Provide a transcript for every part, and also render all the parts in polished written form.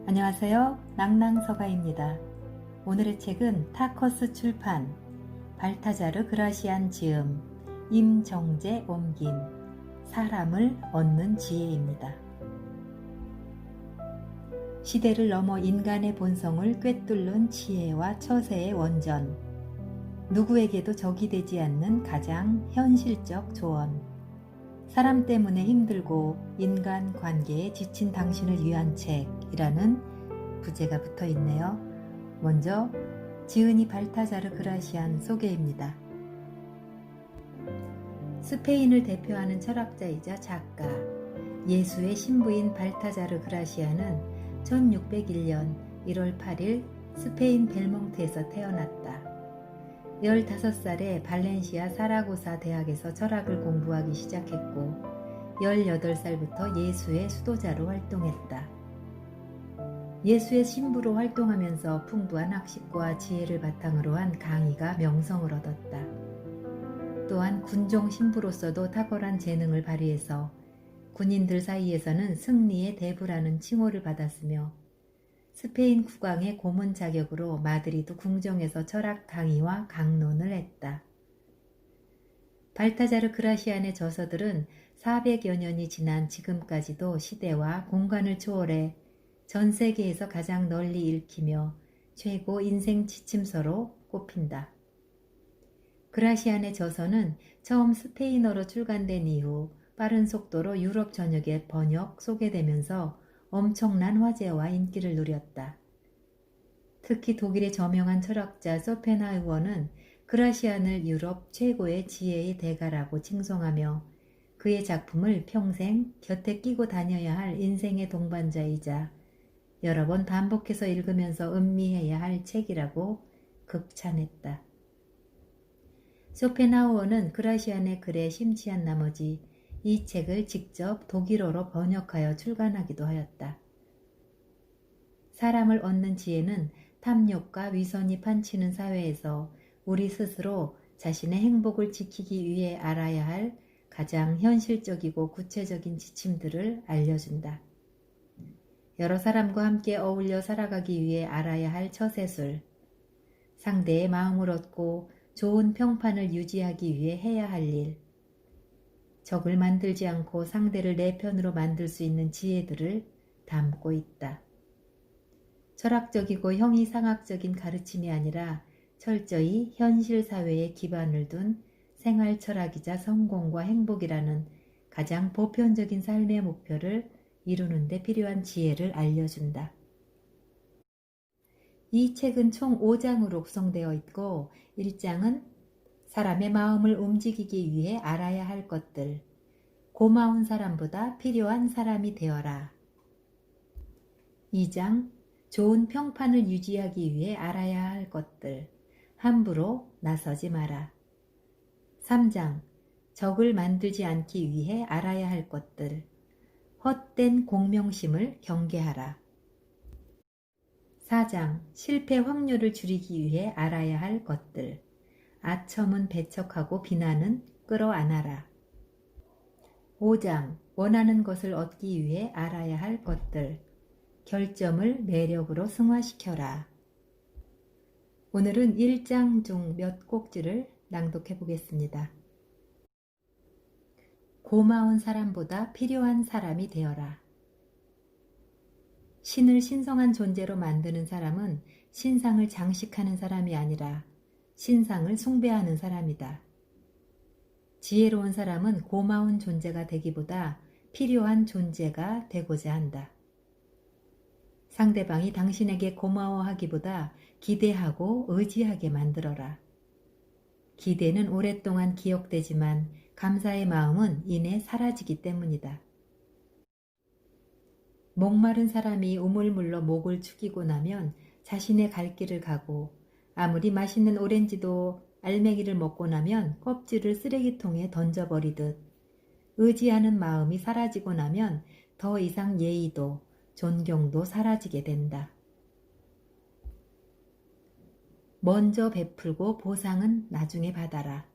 안녕하세요. 낭낭서가입니다. 오늘의 책은 타커스 출판, 발타자르 그라시안 지음, 임정재 옮김, 사람을 얻는 지혜입니다. 시대를 넘어 인간의 본성을 꿰뚫는 지혜와 처세의 원전, 누구에게도 적이 되지 않는 가장 현실적 조언, 사람 때문에 힘들고 인간 관계에 지친 당신을 위한 책이라는 부제가 붙어 있네요. 먼저 지은이 발타자르 그라시안 소개입니다. 스페인을 대표하는 철학자이자 작가, 예수의 신부인 발타자르 그라시안은 1601년 1월 8일 스페인 벨몽트에서 태어났다. 15살에 발렌시아 사라고사 대학에서 철학을 공부하기 시작했고 18살부터 예수의 수도자로 활동했다. 예수의 신부로 활동하면서 풍부한 학식과 지혜를 바탕으로 한 강의가 명성을 얻었다. 또한 군종 신부로서도 탁월한 재능을 발휘해서 군인들 사이에서는 승리의 대부라는 칭호를 받았으며 스페인 국왕의 고문 자격으로 마드리드 궁정에서 철학 강의와 강론을 했다. 발타자르 그라시안의 저서들은 400여 년이 지난 지금까지도 시대와 공간을 초월해 전 세계에서 가장 널리 읽히며 최고 인생 지침서로 꼽힌다. 그라시안의 저서는 처음 스페인어로 출간된 이후 빠른 속도로 유럽 전역에 번역, 소개되면서 엄청난 화제와 인기를 누렸다. 특히 독일의 저명한 철학자 쇼펜하우어는 그라시안을 유럽 최고의 지혜의 대가라고 칭송하며 그의 작품을 평생 곁에 끼고 다녀야 할 인생의 동반자이자 여러 번 반복해서 읽으면서 음미해야 할 책이라고 극찬했다. 쇼펜하우어는 그라시안의 글에 심취한 나머지 이 책을 직접 독일어로 번역하여 출간하기도 하였다. 사람을 얻는 지혜는 탐욕과 위선이 판치는 사회에서 우리 스스로 자신의 행복을 지키기 위해 알아야 할 가장 현실적이고 구체적인 지침들을 알려준다. 여러 사람과 함께 어울려 살아가기 위해 알아야 할 처세술, 상대의 마음을 얻고 좋은 평판을 유지하기 위해 해야 할 일, 적을 만들지 않고 상대를 내 편으로 만들 수 있는 지혜들을 담고 있다. 철학적이고 형이상학적인 가르침이 아니라 철저히 현실 사회에 기반을 둔 생활 철학이자 성공과 행복이라는 가장 보편적인 삶의 목표를 이루는 데 필요한 지혜를 알려준다. 이 책은 총 5장으로 구성되어 있고 1장은 사람의 마음을 움직이기 위해 알아야 할 것들, 고마운 사람보다 필요한 사람이 되어라. 2장, 좋은 평판을 유지하기 위해 알아야 할 것들, 함부로 나서지 마라. 3장, 적을 만들지 않기 위해 알아야 할 것들, 헛된 공명심을 경계하라. 4장, 실패 확률을 줄이기 위해 알아야 할 것들, 아첨은 배척하고 비난은 끌어안아라. 5장, 원하는 것을 얻기 위해 알아야 할 것들, 결점을 매력으로 승화시켜라. 오늘은 1장 중 몇 꼭지를 낭독해 보겠습니다. 고마운 사람보다 필요한 사람이 되어라. 신을 신성한 존재로 만드는 사람은 신상을 장식하는 사람이 아니라 신상을 숭배하는 사람이다. 지혜로운 사람은 고마운 존재가 되기보다 필요한 존재가 되고자 한다. 상대방이 당신에게 고마워하기보다 기대하고 의지하게 만들어라. 기대는 오랫동안 기억되지만 감사의 마음은 이내 사라지기 때문이다. 목마른 사람이 우물물로 목을 축이고 나면 자신의 갈 길을 가고 아무리 맛있는 오렌지도 알맹이를 먹고 나면 껍질을 쓰레기통에 던져버리듯 의지하는 마음이 사라지고 나면 더 이상 예의도 존경도 사라지게 된다. 먼저 베풀고 보상은 나중에 받아라.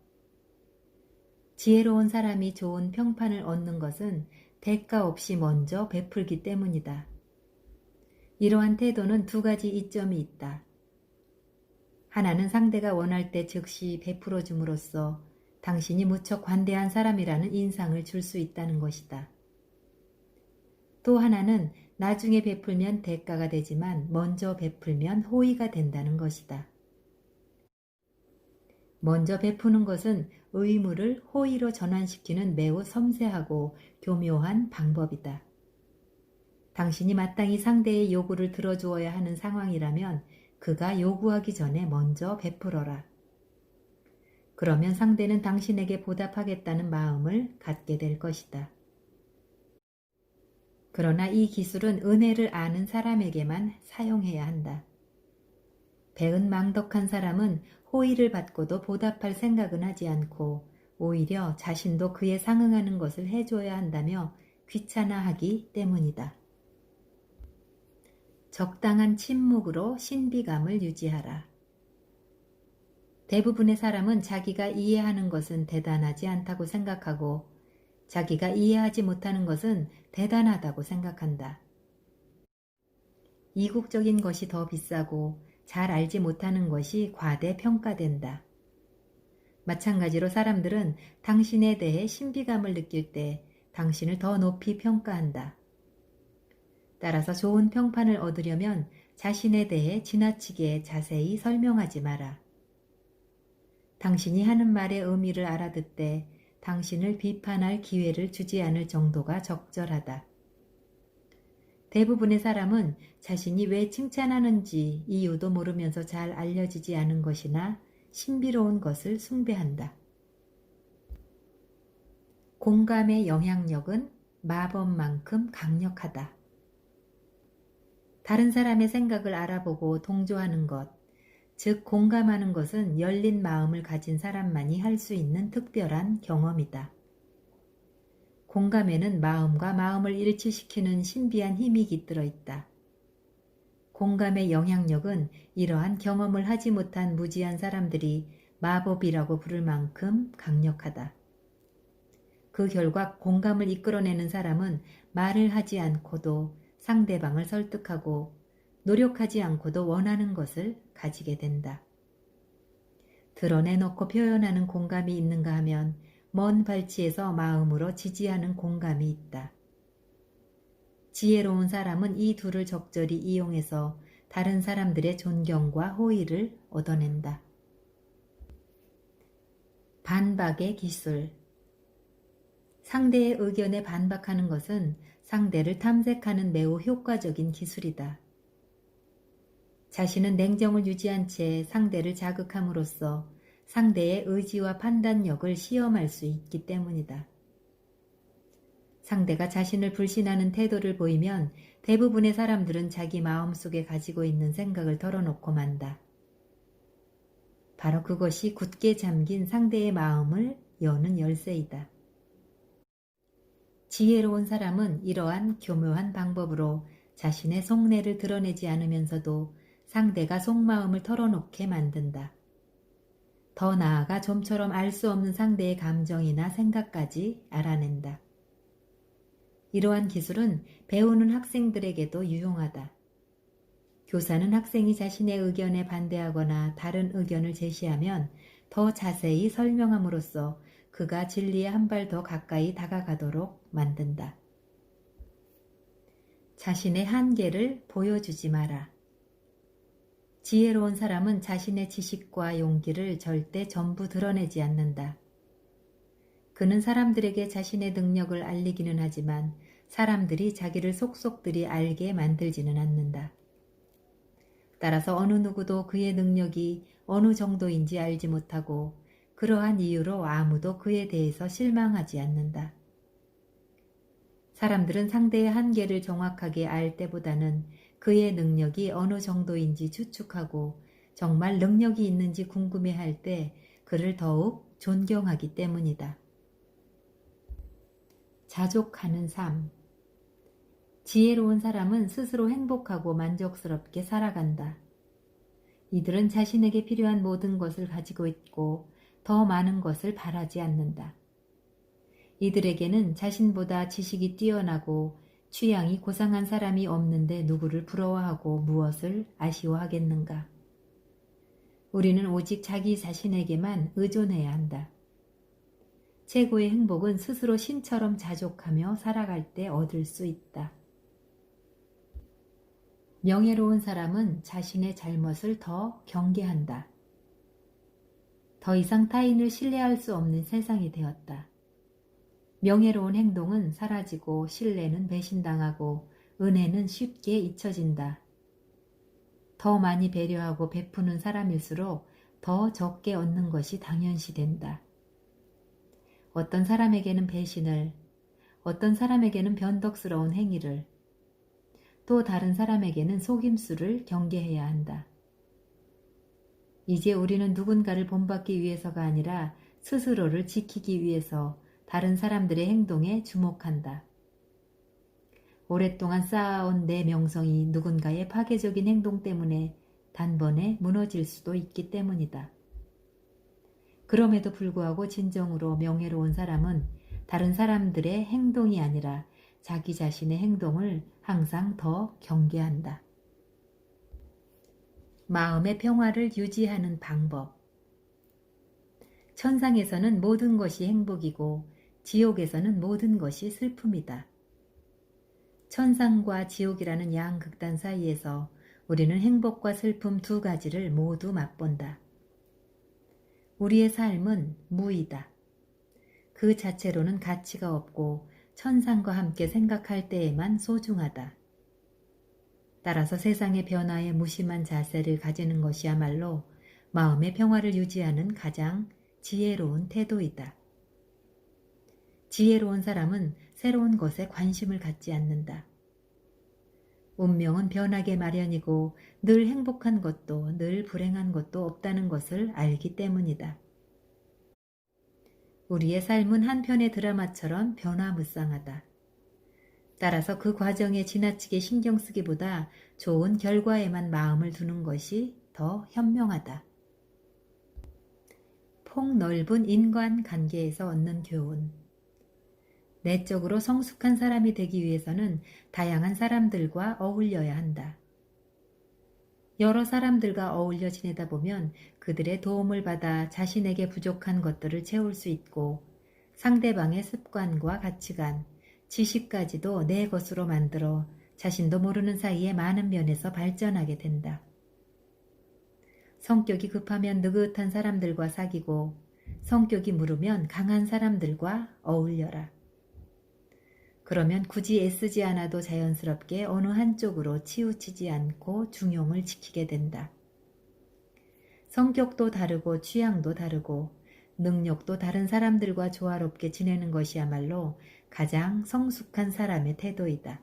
지혜로운 사람이 좋은 평판을 얻는 것은 대가 없이 먼저 베풀기 때문이다. 이러한 태도는 두 가지 이점이 있다. 하나는 상대가 원할 때 즉시 베풀어 줌으로써 당신이 무척 관대한 사람이라는 인상을 줄 수 있다는 것이다. 또 하나는 나중에 베풀면 대가가 되지만 먼저 베풀면 호의가 된다는 것이다. 먼저 베푸는 것은 의무를 호의로 전환시키는 매우 섬세하고 교묘한 방법이다. 당신이 마땅히 상대의 요구를 들어주어야 하는 상황이라면 그가 요구하기 전에 먼저 베풀어라. 그러면 상대는 당신에게 보답하겠다는 마음을 갖게 될 것이다. 그러나 이 기술은 은혜를 아는 사람에게만 사용해야 한다. 배은망덕한 사람은 호의를 받고도 보답할 생각은 하지 않고 오히려 자신도 그에 상응하는 것을 해줘야 한다며 귀찮아하기 때문이다. 적당한 침묵으로 신비감을 유지하라. 대부분의 사람은 자기가 이해하는 것은 대단하지 않다고 생각하고 자기가 이해하지 못하는 것은 대단하다고 생각한다. 이국적인 것이 더 비싸고 잘 알지 못하는 것이 과대평가된다. 마찬가지로 사람들은 당신에 대해 신비감을 느낄 때 당신을 더 높이 평가한다. 따라서 좋은 평판을 얻으려면 자신에 대해 지나치게 자세히 설명하지 마라. 당신이 하는 말의 의미를 알아듣되 당신을 비판할 기회를 주지 않을 정도가 적절하다. 대부분의 사람은 자신이 왜 칭찬하는지 이유도 모르면서 잘 알려지지 않은 것이나 신비로운 것을 숭배한다. 공감의 영향력은 마법만큼 강력하다. 다른 사람의 생각을 알아보고 동조하는 것, 즉 공감하는 것은 열린 마음을 가진 사람만이 할 수 있는 특별한 경험이다. 공감에는 마음과 마음을 일치시키는 신비한 힘이 깃들어 있다. 공감의 영향력은 이러한 경험을 하지 못한 무지한 사람들이 마법이라고 부를 만큼 강력하다. 그 결과 공감을 이끌어내는 사람은 말을 하지 않고도 상대방을 설득하고 노력하지 않고도 원하는 것을 가지게 된다. 드러내놓고 표현하는 공감이 있는가 하면 먼 발치에서 마음으로 지지하는 공감이 있다. 지혜로운 사람은 이 둘을 적절히 이용해서 다른 사람들의 존경과 호의를 얻어낸다. 반박의 기술. 상대의 의견에 반박하는 것은 상대를 탐색하는 매우 효과적인 기술이다. 자신은 냉정을 유지한 채 상대를 자극함으로써 상대의 의지와 판단력을 시험할 수 있기 때문이다. 상대가 자신을 불신하는 태도를 보이면 대부분의 사람들은 자기 마음속에 가지고 있는 생각을 털어놓고 만다. 바로 그것이 굳게 잠긴 상대의 마음을 여는 열쇠이다. 지혜로운 사람은 이러한 교묘한 방법으로 자신의 속내를 드러내지 않으면서도 상대가 속마음을 털어놓게 만든다. 더 나아가 좀처럼 알 수 없는 상대의 감정이나 생각까지 알아낸다. 이러한 기술은 배우는 학생들에게도 유용하다. 교사는 학생이 자신의 의견에 반대하거나 다른 의견을 제시하면 더 자세히 설명함으로써 그가 진리에 한 발 더 가까이 다가가도록 만든다. 자신의 한계를 보여주지 마라. 지혜로운 사람은 자신의 지식과 용기를 절대 전부 드러내지 않는다. 그는 사람들에게 자신의 능력을 알리기는 하지만 사람들이 자기를 속속들이 알게 만들지는 않는다. 따라서 어느 누구도 그의 능력이 어느 정도인지 알지 못하고 그러한 이유로 아무도 그에 대해서 실망하지 않는다. 사람들은 상대의 한계를 정확하게 알 때보다는 그의 능력이 어느 정도인지 추측하고 정말 능력이 있는지 궁금해할 때 그를 더욱 존경하기 때문이다. 자족하는 삶. 지혜로운 사람은 스스로 행복하고 만족스럽게 살아간다. 이들은 자신에게 필요한 모든 것을 가지고 있고 더 많은 것을 바라지 않는다. 이들에게는 자신보다 지식이 뛰어나고 취향이 고상한 사람이 없는데 누구를 부러워하고 무엇을 아쉬워하겠는가? 우리는 오직 자기 자신에게만 의존해야 한다. 최고의 행복은 스스로 신처럼 자족하며 살아갈 때 얻을 수 있다. 명예로운 사람은 자신의 잘못을 더 경계한다. 더 이상 타인을 신뢰할 수 없는 세상이 되었다. 명예로운 행동은 사라지고 신뢰는 배신당하고 은혜는 쉽게 잊혀진다. 더 많이 배려하고 베푸는 사람일수록 더 적게 얻는 것이 당연시된다. 어떤 사람에게는 배신을, 어떤 사람에게는 변덕스러운 행위를, 또 다른 사람에게는 속임수를 경계해야 한다. 이제 우리는 누군가를 본받기 위해서가 아니라 스스로를 지키기 위해서 다른 사람들의 행동에 주목한다. 오랫동안 쌓아온 내 명성이 누군가의 파괴적인 행동 때문에 단번에 무너질 수도 있기 때문이다. 그럼에도 불구하고 진정으로 명예로운 사람은 다른 사람들의 행동이 아니라 자기 자신의 행동을 항상 더 경계한다. 마음의 평화를 유지하는 방법. 천상에서는 모든 것이 행복이고 지옥에서는 모든 것이 슬픔이다. 천상과 지옥이라는 양극단 사이에서 우리는 행복과 슬픔 두 가지를 모두 맛본다. 우리의 삶은 무이다. 그 자체로는 가치가 없고 천상과 함께 생각할 때에만 소중하다. 따라서 세상의 변화에 무심한 자세를 가지는 것이야말로 마음의 평화를 유지하는 가장 지혜로운 태도이다. 지혜로운 사람은 새로운 것에 관심을 갖지 않는다. 운명은 변하게 마련이고 늘 행복한 것도 늘 불행한 것도 없다는 것을 알기 때문이다. 우리의 삶은 한 편의 드라마처럼 변화무쌍하다. 따라서 그 과정에 지나치게 신경 쓰기보다 좋은 결과에만 마음을 두는 것이 더 현명하다. 폭넓은 인간관계에서 얻는 교훈. 내적으로 성숙한 사람이 되기 위해서는 다양한 사람들과 어울려야 한다. 여러 사람들과 어울려 지내다 보면 그들의 도움을 받아 자신에게 부족한 것들을 채울 수 있고 상대방의 습관과 가치관, 지식까지도 내 것으로 만들어 자신도 모르는 사이에 많은 면에서 발전하게 된다. 성격이 급하면 느긋한 사람들과 사귀고 성격이 무르면 강한 사람들과 어울려라. 그러면 굳이 애쓰지 않아도 자연스럽게 어느 한쪽으로 치우치지 않고 중용을 지키게 된다. 성격도 다르고 취향도 다르고 능력도 다른 사람들과 조화롭게 지내는 것이야말로 가장 성숙한 사람의 태도이다.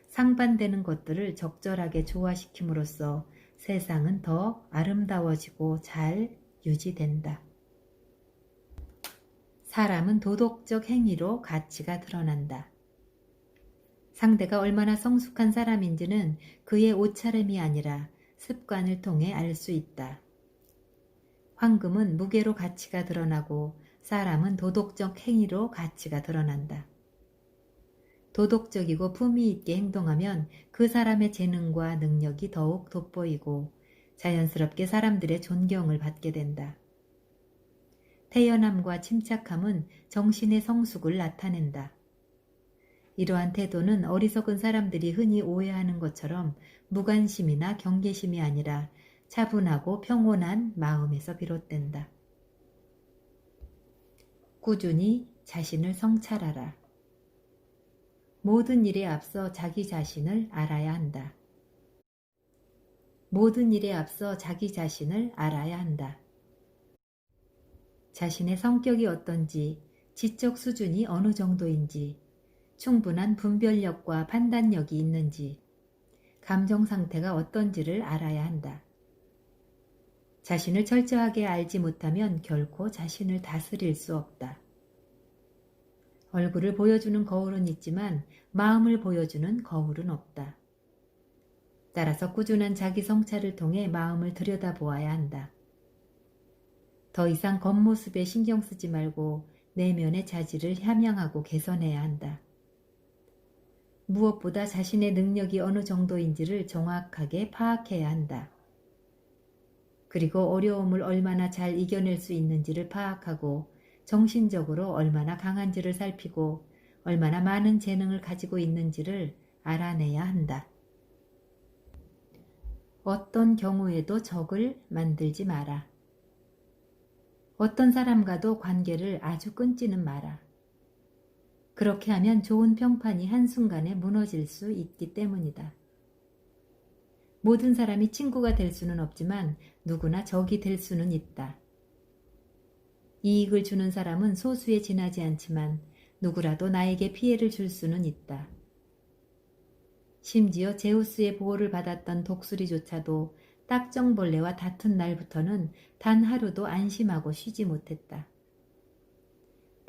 상반되는 것들을 적절하게 조화시킴으로써 세상은 더 아름다워지고 잘 유지된다. 사람은 도덕적 행위로 가치가 드러난다. 상대가 얼마나 성숙한 사람인지는 그의 옷차림이 아니라 습관을 통해 알 수 있다. 황금은 무게로 가치가 드러나고 사람은 도덕적 행위로 가치가 드러난다. 도덕적이고 품위 있게 행동하면 그 사람의 재능과 능력이 더욱 돋보이고 자연스럽게 사람들의 존경을 받게 된다. 태연함과 침착함은 정신의 성숙을 나타낸다. 이러한 태도는 어리석은 사람들이 흔히 오해하는 것처럼 무관심이나 경계심이 아니라 차분하고 평온한 마음에서 비롯된다. 꾸준히 자신을 성찰하라. 모든 일에 앞서 자기 자신을 알아야 한다. 모든 일에 앞서 자기 자신을 알아야 한다. 자신의 성격이 어떤지, 지적 수준이 어느 정도인지, 충분한 분별력과 판단력이 있는지, 감정 상태가 어떤지를 알아야 한다. 자신을 철저하게 알지 못하면 결코 자신을 다스릴 수 없다. 얼굴을 보여주는 거울은 있지만 마음을 보여주는 거울은 없다. 따라서 꾸준한 자기 성찰을 통해 마음을 들여다보아야 한다. 더 이상 겉모습에 신경 쓰지 말고 내면의 자질을 함양하고 개선해야 한다. 무엇보다 자신의 능력이 어느 정도인지를 정확하게 파악해야 한다. 그리고 어려움을 얼마나 잘 이겨낼 수 있는지를 파악하고 정신적으로 얼마나 강한지를 살피고 얼마나 많은 재능을 가지고 있는지를 알아내야 한다. 어떤 경우에도 적을 만들지 마라. 어떤 사람과도 관계를 아주 끊지는 마라. 그렇게 하면 좋은 평판이 한순간에 무너질 수 있기 때문이다. 모든 사람이 친구가 될 수는 없지만 누구나 적이 될 수는 있다. 이익을 주는 사람은 소수에 지나지 않지만 누구라도 나에게 피해를 줄 수는 있다. 심지어 제우스의 보호를 받았던 독수리조차도 딱정벌레와 다툰 날부터는 단 하루도 안심하고 쉬지 못했다.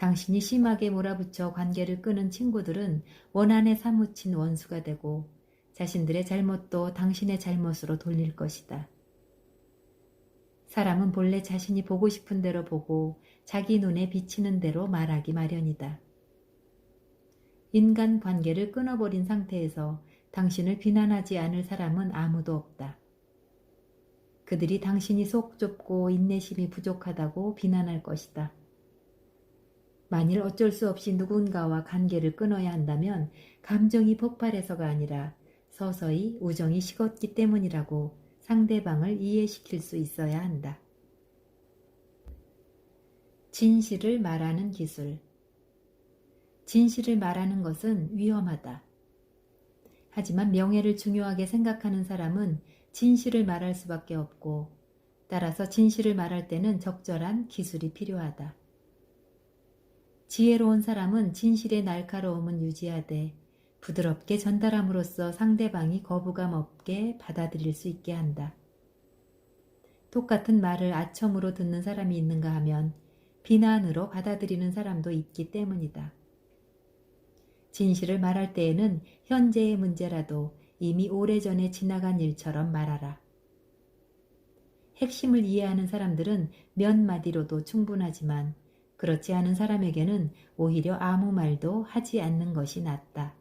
당신이 심하게 몰아붙여 관계를 끄는 친구들은 원한에 사무친 원수가 되고 자신들의 잘못도 당신의 잘못으로 돌릴 것이다. 사람은 본래 자신이 보고 싶은 대로 보고 자기 눈에 비치는 대로 말하기 마련이다. 인간 관계를 끊어버린 상태에서 당신을 비난하지 않을 사람은 아무도 없다. 그들이 당신이 속 좁고 인내심이 부족하다고 비난할 것이다. 만일 어쩔 수 없이 누군가와 관계를 끊어야 한다면 감정이 폭발해서가 아니라 서서히 우정이 식었기 때문이라고 상대방을 이해시킬 수 있어야 한다. 진실을 말하는 기술. 진실을 말하는 것은 위험하다. 하지만 명예를 중요하게 생각하는 사람은 진실을 말할 수밖에 없고 따라서 진실을 말할 때는 적절한 기술이 필요하다. 지혜로운 사람은 진실의 날카로움은 유지하되 부드럽게 전달함으로써 상대방이 거부감 없게 받아들일 수 있게 한다. 똑같은 말을 아첨으로 듣는 사람이 있는가 하면 비난으로 받아들이는 사람도 있기 때문이다. 진실을 말할 때에는 현재의 문제라도 이미 오래전에 지나간 일처럼 말하라. 핵심을 이해하는 사람들은 몇 마디로도 충분하지만 그렇지 않은 사람에게는 오히려 아무 말도 하지 않는 것이 낫다.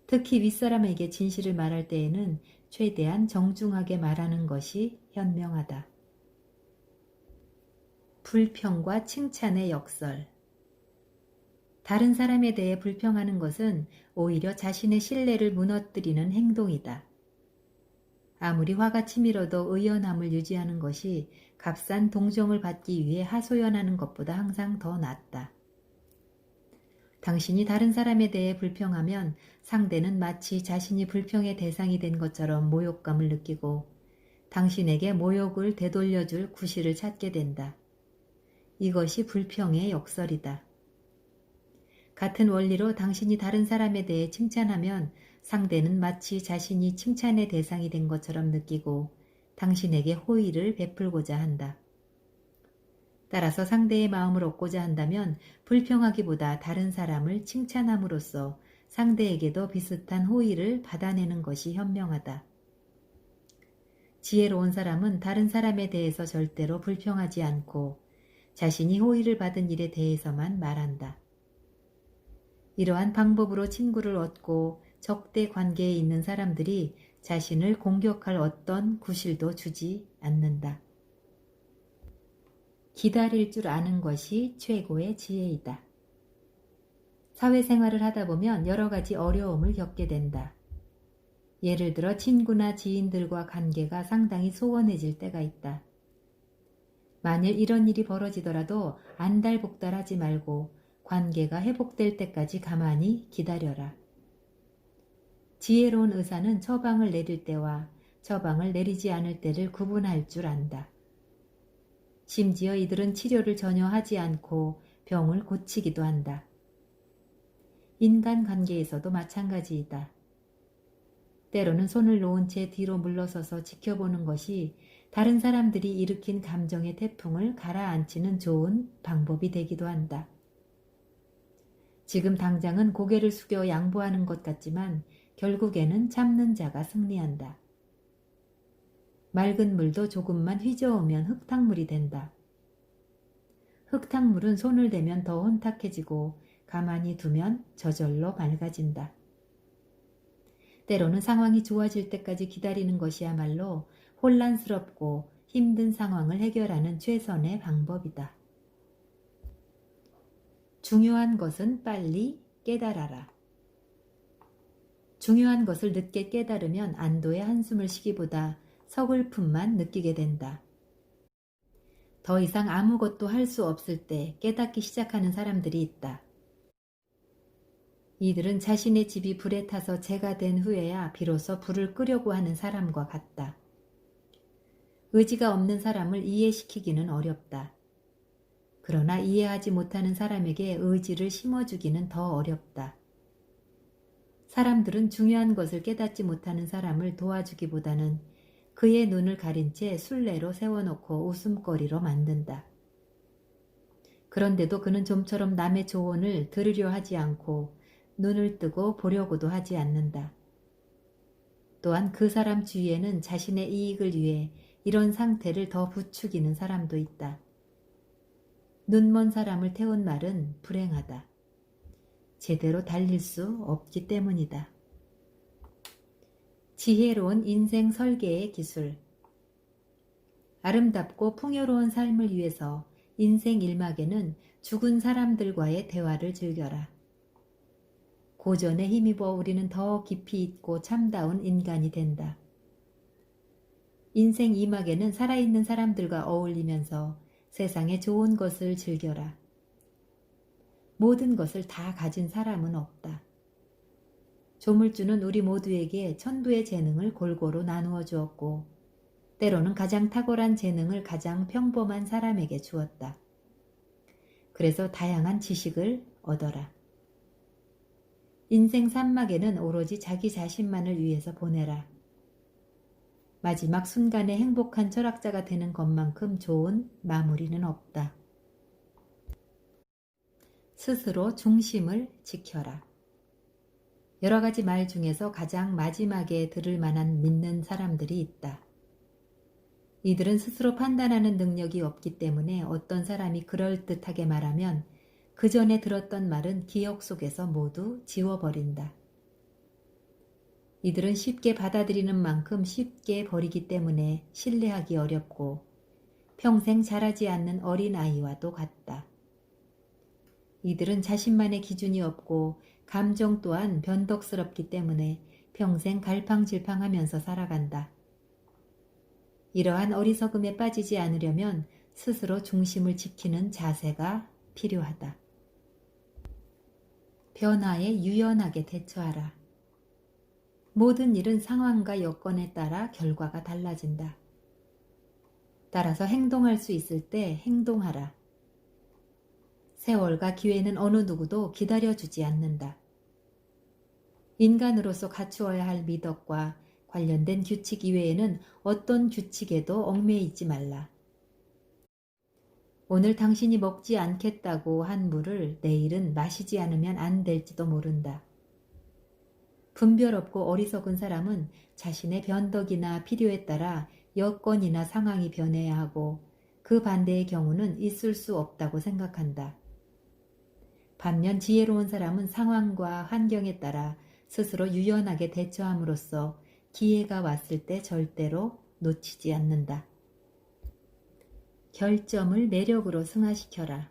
특히 윗사람에게 진실을 말할 때에는 최대한 정중하게 말하는 것이 현명하다. 불평과 칭찬의 역설. 다른 사람에 대해 불평하는 것은 오히려 자신의 신뢰를 무너뜨리는 행동이다. 아무리 화가 치밀어도 의연함을 유지하는 것이 값싼 동정을 받기 위해 하소연하는 것보다 항상 더 낫다. 당신이 다른 사람에 대해 불평하면 상대는 마치 자신이 불평의 대상이 된 것처럼 모욕감을 느끼고 당신에게 모욕을 되돌려줄 구실을 찾게 된다. 이것이 불평의 역설이다. 같은 원리로 당신이 다른 사람에 대해 칭찬하면 상대는 마치 자신이 칭찬의 대상이 된 것처럼 느끼고 당신에게 호의를 베풀고자 한다. 따라서 상대의 마음을 얻고자 한다면 불평하기보다 다른 사람을 칭찬함으로써 상대에게도 비슷한 호의를 받아내는 것이 현명하다. 지혜로운 사람은 다른 사람에 대해서 절대로 불평하지 않고 자신이 호의를 받은 일에 대해서만 말한다. 이러한 방법으로 친구를 얻고 적대 관계에 있는 사람들이 자신을 공격할 어떤 구실도 주지 않는다. 기다릴 줄 아는 것이 최고의 지혜이다. 사회생활을 하다 보면 여러 가지 어려움을 겪게 된다. 예를 들어 친구나 지인들과 관계가 상당히 소원해질 때가 있다. 만일 이런 일이 벌어지더라도 안달복달하지 말고 관계가 회복될 때까지 가만히 기다려라. 지혜로운 의사는 처방을 내릴 때와 처방을 내리지 않을 때를 구분할 줄 안다. 심지어 이들은 치료를 전혀 하지 않고 병을 고치기도 한다. 인간관계에서도 마찬가지이다. 때로는 손을 놓은 채 뒤로 물러서서 지켜보는 것이 다른 사람들이 일으킨 감정의 태풍을 가라앉히는 좋은 방법이 되기도 한다. 지금 당장은 고개를 숙여 양보하는 것 같지만 결국에는 참는 자가 승리한다. 맑은 물도 조금만 휘저으면 흙탕물이 된다. 흙탕물은 손을 대면 더 혼탁해지고 가만히 두면 저절로 맑아진다. 때로는 상황이 좋아질 때까지 기다리는 것이야말로 혼란스럽고 힘든 상황을 해결하는 최선의 방법이다. 중요한 것은 빨리 깨달아라. 중요한 것을 늦게 깨달으면 안도의 한숨을 쉬기보다 서글픔만 느끼게 된다. 더 이상 아무것도 할 수 없을 때 깨닫기 시작하는 사람들이 있다. 이들은 자신의 집이 불에 타서 재가 된 후에야 비로소 불을 끄려고 하는 사람과 같다. 의지가 없는 사람을 이해시키기는 어렵다. 그러나 이해하지 못하는 사람에게 의지를 심어주기는 더 어렵다. 사람들은 중요한 것을 깨닫지 못하는 사람을 도와주기보다는 그의 눈을 가린 채 술래로 세워놓고 웃음거리로 만든다. 그런데도 그는 좀처럼 남의 조언을 들으려 하지 않고 눈을 뜨고 보려고도 하지 않는다. 또한 그 사람 주위에는 자신의 이익을 위해 이런 상태를 더 부추기는 사람도 있다. 눈먼 사람을 태운 말은 불행하다. 제대로 달릴 수 없기 때문이다. 지혜로운 인생 설계의 기술. 아름답고 풍요로운 삶을 위해서 인생 1막에는 죽은 사람들과의 대화를 즐겨라. 고전에 힘입어 우리는 더 깊이 있고 참다운 인간이 된다. 인생 2막에는 살아있는 사람들과 어울리면서 세상의 좋은 것을 즐겨라. 모든 것을 다 가진 사람은 없다. 조물주는 우리 모두에게 천부의 재능을 골고루 나누어 주었고 때로는 가장 탁월한 재능을 가장 평범한 사람에게 주었다. 그래서 다양한 지식을 얻어라. 인생 3막에는 오로지 자기 자신만을 위해서 보내라. 마지막 순간에 행복한 철학자가 되는 것만큼 좋은 마무리는 없다. 스스로 중심을 지켜라. 여러 가지 말 중에서 가장 마지막에 들을 만한 믿는 사람들이 있다. 이들은 스스로 판단하는 능력이 없기 때문에 어떤 사람이 그럴듯하게 말하면 그 전에 들었던 말은 기억 속에서 모두 지워버린다. 이들은 쉽게 받아들이는 만큼 쉽게 버리기 때문에 신뢰하기 어렵고 평생 자라지 않는 어린아이와도 같다. 이들은 자신만의 기준이 없고 감정 또한 변덕스럽기 때문에 평생 갈팡질팡하면서 살아간다. 이러한 어리석음에 빠지지 않으려면 스스로 중심을 지키는 자세가 필요하다. 변화에 유연하게 대처하라. 모든 일은 상황과 여건에 따라 결과가 달라진다. 따라서 행동할 수 있을 때 행동하라. 세월과 기회는 어느 누구도 기다려주지 않는다. 인간으로서 갖추어야 할 미덕과 관련된 규칙 이외에는 어떤 규칙에도 얽매이지 말라. 오늘 당신이 먹지 않겠다고 한 물을 내일은 마시지 않으면 안 될지도 모른다. 분별 없고 어리석은 사람은 자신의 변덕이나 필요에 따라 여건이나 상황이 변해야 하고 그 반대의 경우는 있을 수 없다고 생각한다. 반면 지혜로운 사람은 상황과 환경에 따라 스스로 유연하게 대처함으로써 기회가 왔을 때 절대로 놓치지 않는다. 결점을 매력으로 승화시켜라.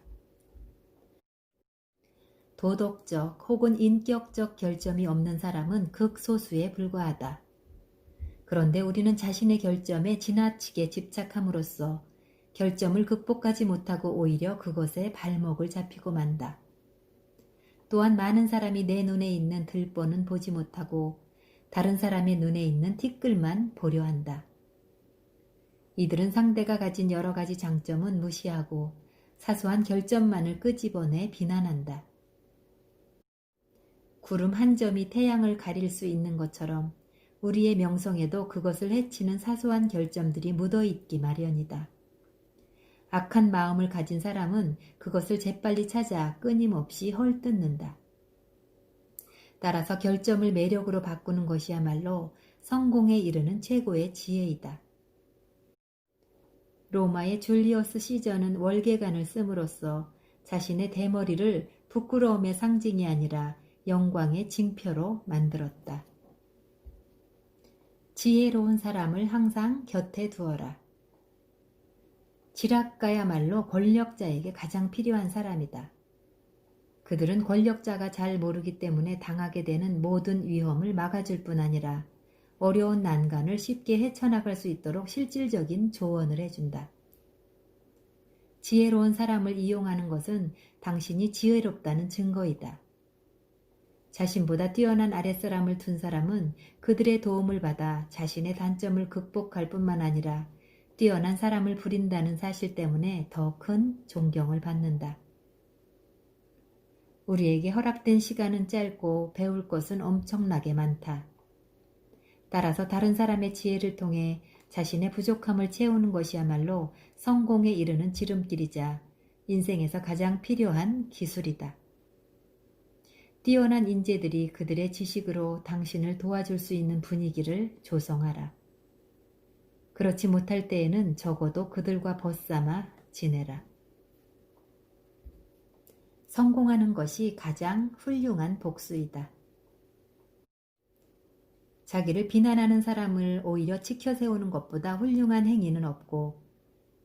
도덕적 혹은 인격적 결점이 없는 사람은 극소수에 불과하다. 그런데 우리는 자신의 결점에 지나치게 집착함으로써 결점을 극복하지 못하고 오히려 그것에 발목을 잡히고 만다. 또한 많은 사람이 내 눈에 있는 들보는 보지 못하고 다른 사람의 눈에 있는 티끌만 보려 한다. 이들은 상대가 가진 여러 가지 장점은 무시하고 사소한 결점만을 끄집어내 비난한다. 구름 한 점이 태양을 가릴 수 있는 것처럼 우리의 명성에도 그것을 해치는 사소한 결점들이 묻어있기 마련이다. 악한 마음을 가진 사람은 그것을 재빨리 찾아 끊임없이 헐뜯는다. 따라서 결점을 매력으로 바꾸는 것이야말로 성공에 이르는 최고의 지혜이다. 로마의 줄리어스 시저는 월계관을 씀으로써 자신의 대머리를 부끄러움의 상징이 아니라 영광의 징표로 만들었다. 지혜로운 사람을 항상 곁에 두어라. 지략가야말로 권력자에게 가장 필요한 사람이다. 그들은 권력자가 잘 모르기 때문에 당하게 되는 모든 위험을 막아줄 뿐 아니라 어려운 난간을 쉽게 헤쳐나갈 수 있도록 실질적인 조언을 해준다. 지혜로운 사람을 이용하는 것은 당신이 지혜롭다는 증거이다. 자신보다 뛰어난 아랫사람을 둔 사람은 그들의 도움을 받아 자신의 단점을 극복할 뿐만 아니라 뛰어난 사람을 부린다는 사실 때문에 더 큰 존경을 받는다. 우리에게 허락된 시간은 짧고 배울 것은 엄청나게 많다. 따라서 다른 사람의 지혜를 통해 자신의 부족함을 채우는 것이야말로 성공에 이르는 지름길이자 인생에서 가장 필요한 기술이다. 뛰어난 인재들이 그들의 지식으로 당신을 도와줄 수 있는 분위기를 조성하라. 그렇지 못할 때에는 적어도 그들과 벗삼아 지내라. 성공하는 것이 가장 훌륭한 복수이다. 자기를 비난하는 사람을 오히려 치켜세우는 것보다 훌륭한 행위는 없고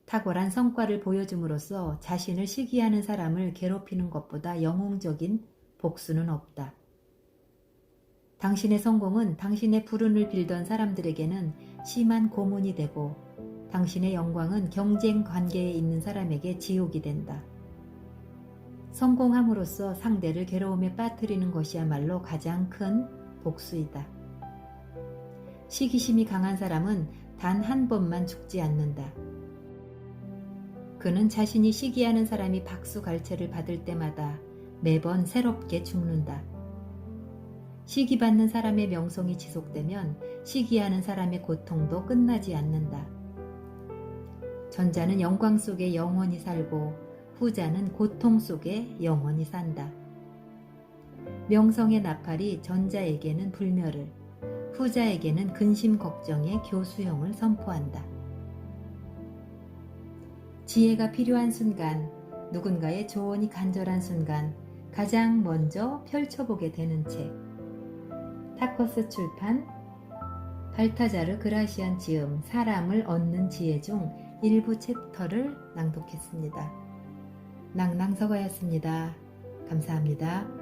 탁월한 성과를 보여줌으로써 자신을 시기하는 사람을 괴롭히는 것보다 영웅적인 복수는 없다. 당신의 성공은 당신의 불운을 빌던 사람들에게는 심한 고문이 되고 당신의 영광은 경쟁 관계에 있는 사람에게 지옥이 된다. 성공함으로써 상대를 괴로움에 빠뜨리는 것이야말로 가장 큰 복수이다. 시기심이 강한 사람은 단 한 번만 죽지 않는다. 그는 자신이 시기하는 사람이 박수갈채를 받을 때마다 매번 새롭게 죽는다. 시기받는 사람의 명성이 지속되면 시기하는 사람의 고통도 끝나지 않는다. 전자는 영광 속에 영원히 살고 후자는 고통 속에 영원히 산다. 명성의 나팔이 전자에게는 불멸을, 후자에게는 근심 걱정의 교수형을 선포한다. 지혜가 필요한 순간, 누군가의 조언이 간절한 순간 가장 먼저 펼쳐보게 되는 책. 타커스 출판 발타자르 그라시안 지음 사람을 얻는 지혜 중 일부 챕터를 낭독했습니다. 낭낭서가였습니다. 감사합니다.